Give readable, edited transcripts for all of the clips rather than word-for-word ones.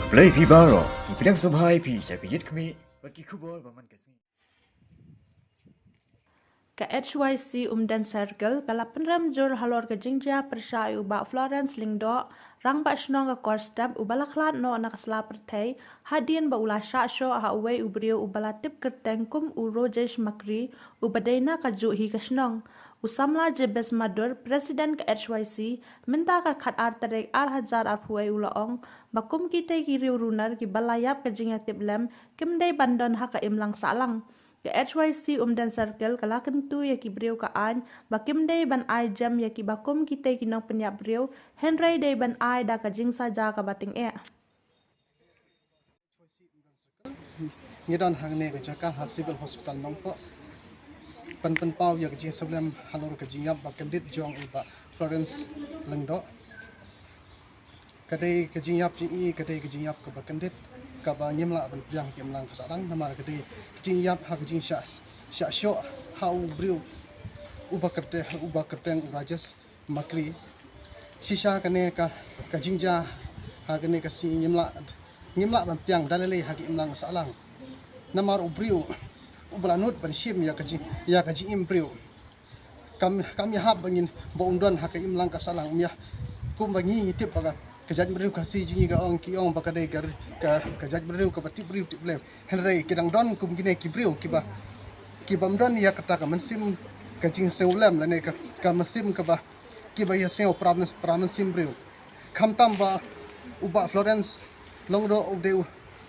Play Pibaro, Ipidang Subhai Pi, Sapiyit Kami, Bakikubo, Baman Kasi. Ka HYC Umdan Circle kala penram jur halor ke jingja persai uba Florence Lingdo rang ba shnong ka korstep ubala klat no na kasla pertai hadien ba ula sha sho ha uwe ubrio ubala tip kerteng kum uro jesh makri ubadaina ka ju hi ka shnong usamla jebes madur presiden ka HYC minta ka khat artarek ar huwe ula ong bakum kita kiri urunar ki balayap ka jingya tiblem kimdai bandon ha ka imlang salang ke HYC Umdan Circle kala kentu ya ki breu ka an bakim dei ban ai jam ya ki bakum kita kinong penyap breu Henry dei ban ai da ka jing saja ka bating Ngidan hangne ke jaka ha civil hospital nongpo pan pau ya ke jing sebelum halor ke jingap ba kendit jong ba Florence Lengdo kadai ke jingap ji kadai ke jingap ke ba kendit ka ba nyemla ban piang ke mlang kasalang nama kadai ke jingap ha ke jing sha sho ha u briu uba kerteng urajas makri sisa kane ka jingja ha kane ka si nyemla ban piang dalale ha ke mlang kasalang namar ubriu ubelanut ban shim ya kaji imbriu kami hab bangin ba undon ha ka imlang kasalang ya kum bangi tip baga kajat briu kasi jingi ga ong ki ong baka dai ka kajat briu ka pati briu tip lem henry kidang don kum gine ki briu ki bam don ya kata ka mensim ka jing seulam la ne ka mesim ka ba ki ba ya seu problem sim briu kam tam ba uba Florence longdo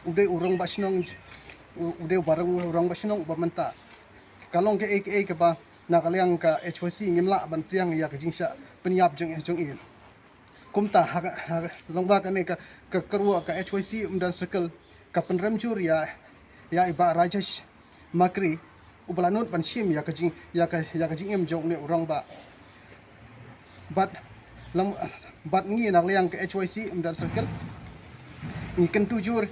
ude urong basnong ude barang urong basnong uba menta kalong ke ba na kalyang ka HYC ngimla ban priang ya ka jingsha penyap jong in kumta longba ka ne ka kerwa ka HYC Umdan Circle ka penremjur ya iba Rajesh Makri ubalanut ban shim ya ka jing im jong ne urong ba bat ngi na kalyang ka HYC Umdan Circle ni kan tujur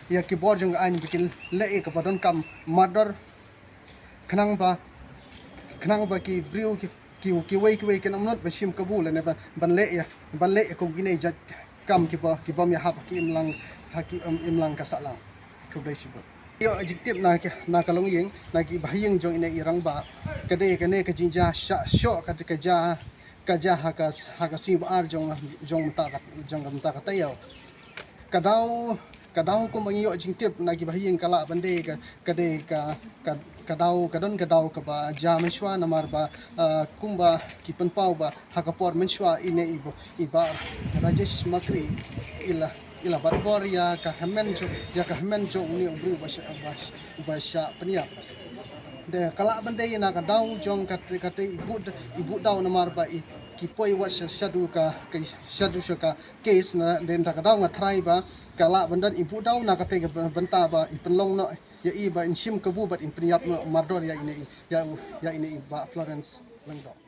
ya ki bor jong an bikin le ka badon kam mador kenang ba ki briu ki wei kan amnot bashim kabul ne ban le ko gine jat kam ki bom ya hab ki imlang kasalang ko dai sibo yo adjective na kalong yeng na ki bahiyeng jong ina irang ba kade kane ka jinja sho ka ja ha ka si bar jong ta ka tayo kadau ko mangiyo jingtip nagi bahiyeng kala bande kadau ka ba ja menswa namar ba kumba ki penpau ba hakapor menswa ine iba Rajesh Makri ila barbor ya ka hemen jo ni ubru basha peniap de kala bande na kadau jong kate ibu dau namar ba ki poi wa shadu ka case na den ta kadau ngatrai ba kala bandan ibu dau na kate benta ba ipenlong no ya iba inshim kabu bat in priap no mardor ya ine ba Florence Lengdo